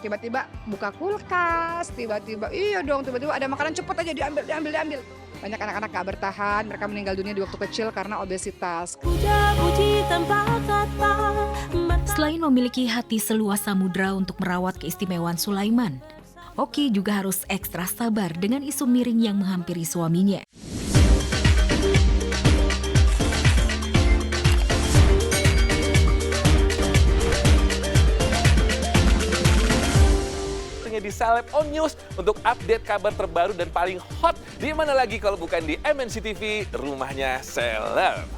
tiba-tiba buka kulkas, tiba-tiba tiba-tiba ada makanan cepet aja diambil. Banyak anak-anak gak bertahan, mereka meninggal dunia di waktu kecil karena obesitas. Selain memiliki hati seluas samudra untuk merawat keistimewaan Sulaiman, Oki juga harus ekstra sabar dengan isu miring yang menghampiri suaminya. Di Celeb On News untuk update kabar terbaru dan paling hot di mana lagi kalau bukan di MNC TV, rumahnya seleb.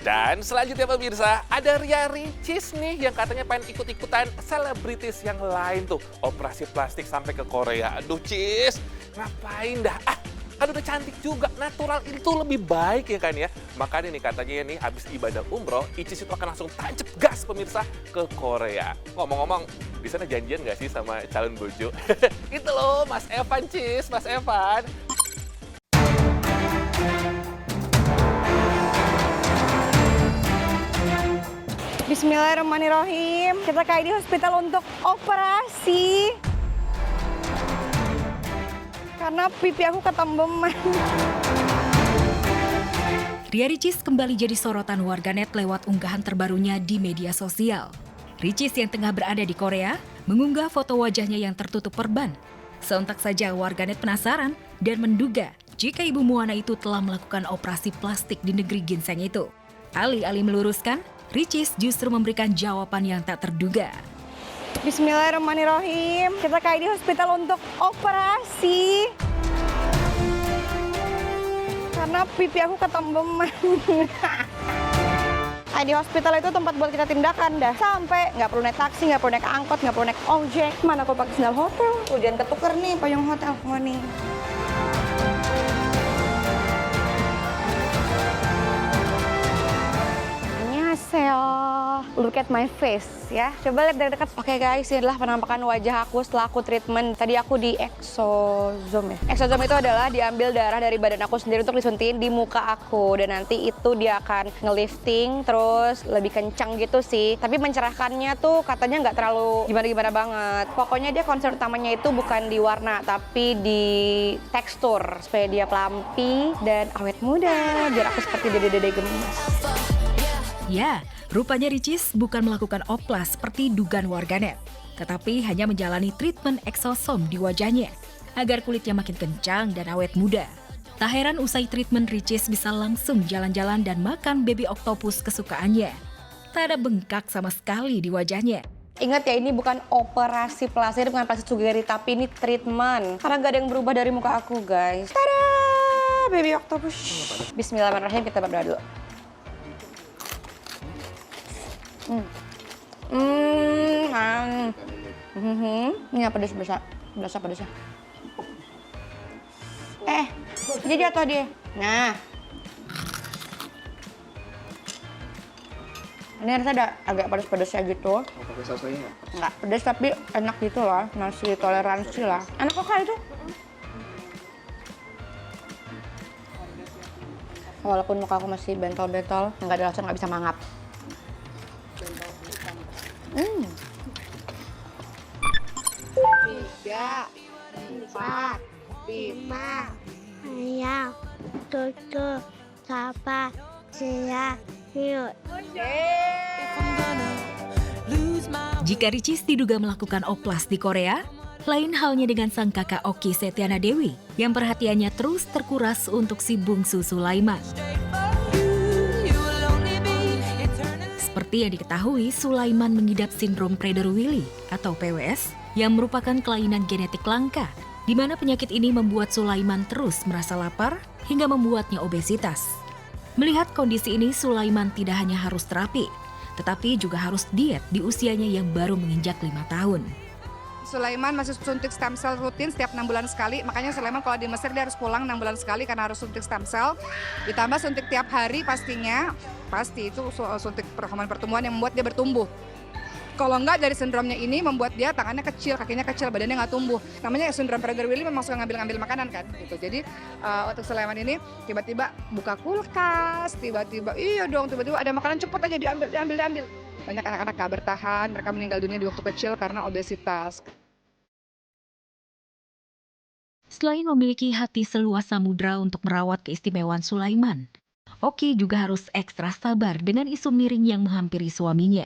Dan selanjutnya pemirsa, ada Ria Ricis nih yang katanya pengen ikut-ikutan selebritis yang lain tuh. Operasi plastik sampai ke Korea. Aduh Cis, ngapain dah? Kan udah cantik juga, natural itu lebih baik ya kan ya. Makanya nih katanya nih habis ibadah umroh, Icis itu akan langsung tancap gas pemirsa ke Korea. Ngomong-ngomong, di sana janjian nggak sih sama calon bojo? Itu loh Mas Evan Cis, Mas Evan. Bismillahirrahmanirrahim. Kita kayak di hospital untuk operasi. Karena pipi aku ketembeman. Ria Ricis kembali jadi sorotan warganet lewat unggahan terbarunya di media sosial. Ricis yang tengah berada di Korea mengunggah foto wajahnya yang tertutup perban. Sontak saja warganet penasaran dan menduga jika ibu Moana itu telah melakukan operasi plastik di negeri ginseng itu. Alih-alih meluruskan, Ricis justru memberikan jawaban yang tak terduga. Bismillahirrahmanirrahim. Kita kayak di hospital untuk operasi. Karena pipi aku ketembeman. Di hospital itu tempat buat kita tindakan dah. Sampai nggak perlu naik taksi, nggak perlu naik angkot, nggak perlu naik ojek. Mana aku pakai sandal hotel. Hujan ketuker nih payung hotel semua nih. Look at my face ya. Coba lihat dari dekat. Oke guys, ini adalah penampakan wajah aku setelah aku treatment. Tadi aku di exosome ya. Exosome itu adalah diambil darah dari badan aku sendiri untuk disuntikin di muka aku. Dan nanti itu dia akan ngelifting terus lebih kencang gitu sih. Tapi mencerahkannya tuh katanya nggak terlalu gimana-gimana banget. Pokoknya dia concern utamanya itu bukan di warna tapi di tekstur. Supaya dia pelampi dan awet muda. Biar aku seperti dede-dede gemes. Ya, rupanya Ricis bukan melakukan oplas seperti dugaan warganet, tetapi hanya menjalani treatment exosome di wajahnya agar kulitnya makin kencang dan awet muda. Tak heran usai treatment Ricis bisa langsung jalan-jalan dan makan baby octopus kesukaannya. Tak ada bengkak sama sekali di wajahnya. Ingat ya, ini bukan operasi plastik, bukan plastik surgery, tapi ini treatment. Karena gak ada yang berubah dari muka aku, guys. Tada! Baby octopus. Bismillahirrahmanirrahim, kita berdoa dulu. Ini apa pedas pedasnya. Dia jatuh dia. Nah. Ini rasanya ada agak pedas-pedasnya gitu. Pakai sausnya nggak? Nggak pedas tapi enak gitu lah. Masih toleransi lah. Enak kok kayak itu. Walaupun muka aku masih bentol-bentol, nggak ada rasa, nggak bisa mangap. 3, 4, 5. Ayam, tutup, sapa, siap, yuk. Jika Ricis diduga melakukan oplas di Korea, lain halnya dengan sang kakak Oki Setiana Dewi yang perhatiannya terus terkuras untuk si bungsu Sulaiman. Seperti yang diketahui, Sulaiman mengidap sindrom Prader-Willi atau PWS yang merupakan kelainan genetik langka, di mana penyakit ini membuat Sulaiman terus merasa lapar hingga membuatnya obesitas. Melihat kondisi ini, Sulaiman tidak hanya harus terapi, tetapi juga harus diet di usianya yang baru menginjak 5 tahun. Sulaiman masih suntik stem cell rutin setiap 6 bulan sekali. Makanya Sulaiman kalau di Mesir dia harus pulang 6 bulan sekali karena harus suntik stem cell. Ditambah suntik tiap hari pastinya. Pasti itu suntik hormon pertumbuhan yang membuat dia bertumbuh. Kalau enggak dari sindromnya ini membuat dia tangannya kecil, kakinya kecil, badannya nggak tumbuh. Namanya sindrom Prader-Willi memang suka ngambil-ngambil makanan kan. Gitu. Jadi untuk Sulaiman ini tiba-tiba buka kulkas, tiba-tiba ada makanan cepet aja diambil. Banyak anak-anak gak bertahan, mereka meninggal dunia di waktu kecil karena obesitas. Selain memiliki hati seluas samudra untuk merawat keistimewaan Sulaiman, Oki juga harus ekstra sabar dengan isu miring yang menghampiri suaminya.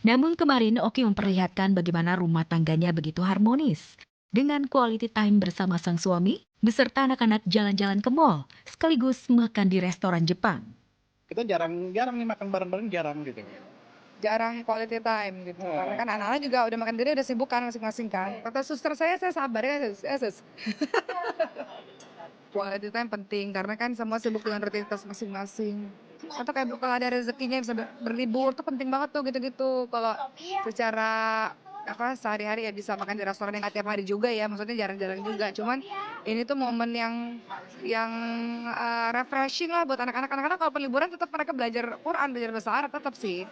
Namun kemarin Oki memperlihatkan bagaimana rumah tangganya begitu harmonis, dengan quality time bersama sang suami, beserta anak-anak jalan-jalan ke mall, sekaligus makan di restoran Jepang. Kita jarang nih makan bareng-bareng, jarang gitu. Jarang quality time gitu. Karena kan anak-anak juga udah makan diri, udah sibuk kan masing-masing kan. Kata suster saya sabar ya sus. Quality time penting karena kan semua sibuk dengan rutinitas masing-masing. Atau kayak kalau ada rezekinya bisa berlibur tuh penting banget tuh gitu-gitu. Kalau secara sehari-hari ya bisa makan di restoran yang nggak tiap hari juga ya, maksudnya jarang-jarang juga. Cuman ini tuh momen yang refreshing lah buat anak-anak. Anak-anak kalau liburan tetap mereka belajar Quran, belajar bahasa Arab tetap sih.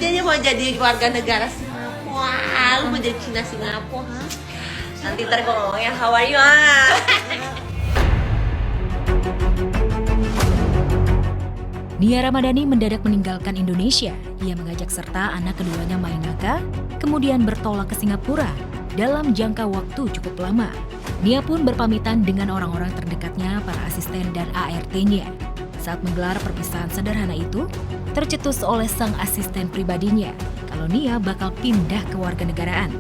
Dia mau jadi warga negara Singapura, lu mau jadi Cina Singapura, ha? Nanti ntar gue ngomongnya how are you, Nia Ramadhani mendadak meninggalkan Indonesia. Ia mengajak serta anak keduanya Mainaka, kemudian bertolak ke Singapura dalam jangka waktu cukup lama. Nia pun berpamitan dengan orang-orang terdekatnya, para asisten dan ART-nya. Saat menggelar perpisahan sederhana itu, tercetus oleh sang asisten pribadinya kalau Nia bakal pindah ke warganegaraan.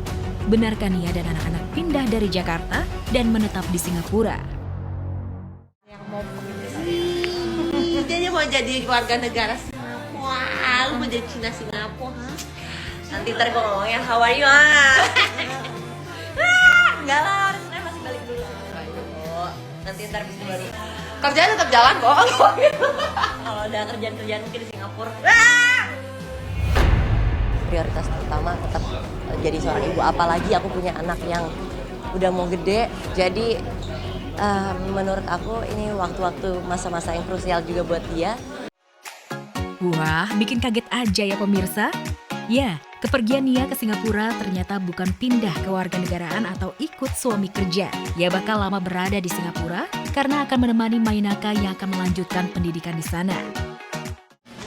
Benarkah Nia dan anak-anak pindah dari Jakarta dan menetap di Singapura? Dia mau jadi warga negara Singapura, lu mau jadi Cina Singapura, ha? Nanti ntar gue ngomongnya how are you, enggak lah, harusnya masih balik dulu nanti ntar bisa baru kerjaan tetap jalan kok. Kalau udah kerjaan mungkin di Singapura. Prioritas pertama tetap jadi seorang ibu, apalagi aku punya anak yang udah mau gede. Jadi menurut aku ini waktu-waktu masa-masa yang krusial juga buat dia. Wah, bikin kaget aja ya pemirsa. Ya, kepergian Nia ke Singapura ternyata bukan pindah ke warganegaraan atau ikut suami kerja. Ia bakal lama berada di Singapura karena akan menemani Mainaka yang akan melanjutkan pendidikan di sana.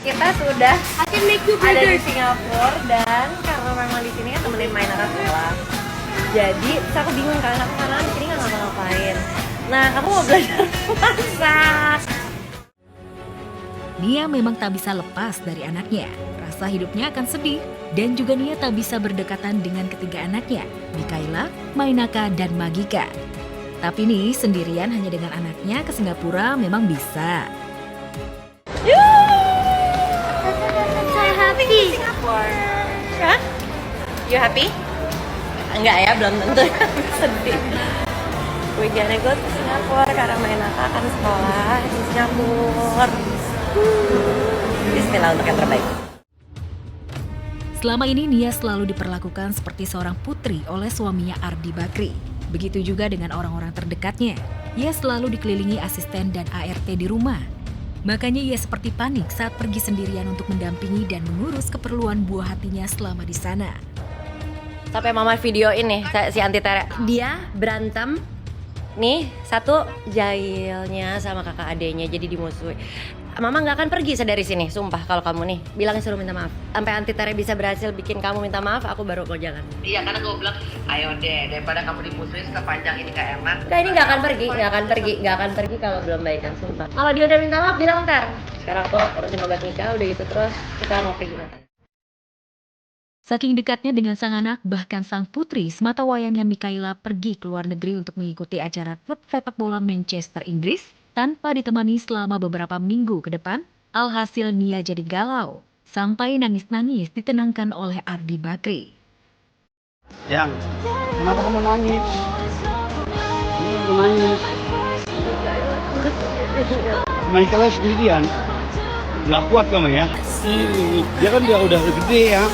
Kita sudah ada di Singapura dan karena memang di sini kan temenin Mainaka pulang. Jadi aku bingung kan, aku karena di sini nggak ngapa-ngapain. Nah, kamu mau belajar masak. Nia memang tak bisa lepas dari anaknya. Rasa hidupnya akan sedih. Dan juga Nia tak bisa berdekatan dengan ketiga anaknya, Mikaela, Mainaka, dan Magika. Tapi nih, sendirian hanya dengan anaknya ke Singapura memang bisa. Happy. Hah? You happy? Enggak ya, belum tentu. Sedih. Weekendnya gue ke Singapura karena Mainaka akan sekolah di Singapura. Bismillah untuk yang terbaik. Selama ini Nia selalu diperlakukan seperti seorang putri oleh suaminya Ardi Bakri. Begitu juga dengan orang-orang terdekatnya. Ia selalu dikelilingi asisten dan ART di rumah. Makanya ia seperti panik saat pergi sendirian untuk mendampingi dan mengurus keperluan buah hatinya selama di sana. Sampai mama video ini si Anti Tere. Dia berantem. Nih, satu jahilnya sama kakak adenya jadi dimusuhi. Mama nggak akan pergi dari sini, sumpah kalau kamu nih bilangnya suruh minta maaf. Sampai Anti Tere bisa berhasil bikin kamu minta maaf, aku baru mau jalan. Iya, karena gue bilang, ayo deh, daripada kamu dimusuhin sepanjang ini gak enak. Ini nggak akan pergi kalau belum baikan, sumpah. Kalau dia udah minta maaf, bilang ntar. Sekarang aku urusin obat nikah, udah gitu terus kita mau pergi. Saking dekatnya dengan sang anak, bahkan sang putri sematawayangnya Mikaela pergi ke luar negeri untuk mengikuti acara klub sepak bola Manchester Inggris tanpa ditemani selama beberapa minggu ke depan. Alhasil Nia jadi galau, sampai nangis-nangis ditenangkan oleh Ardi Bakri. Yang, kenapa kamu nangis? Kamu nangis. Michael sendirian, nggak kuat kamu ya? Dia kan udah gede ya.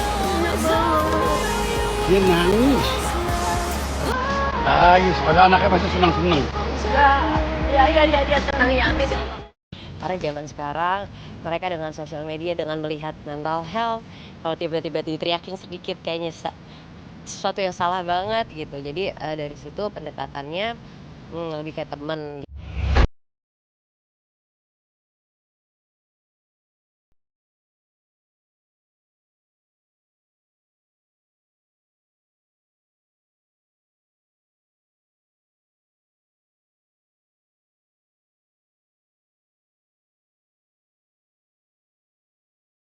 Dia nangis. Nangis, padahal anaknya masih senang-senang. Ya, dia tenang ya. Karena zaman sekarang mereka dengan sosial media, dengan melihat mental health, kalau tiba-tiba diteriakin sedikit kayaknya sesuatu yang salah banget gitu. Jadi dari situ pendekatannya lebih kayak temen.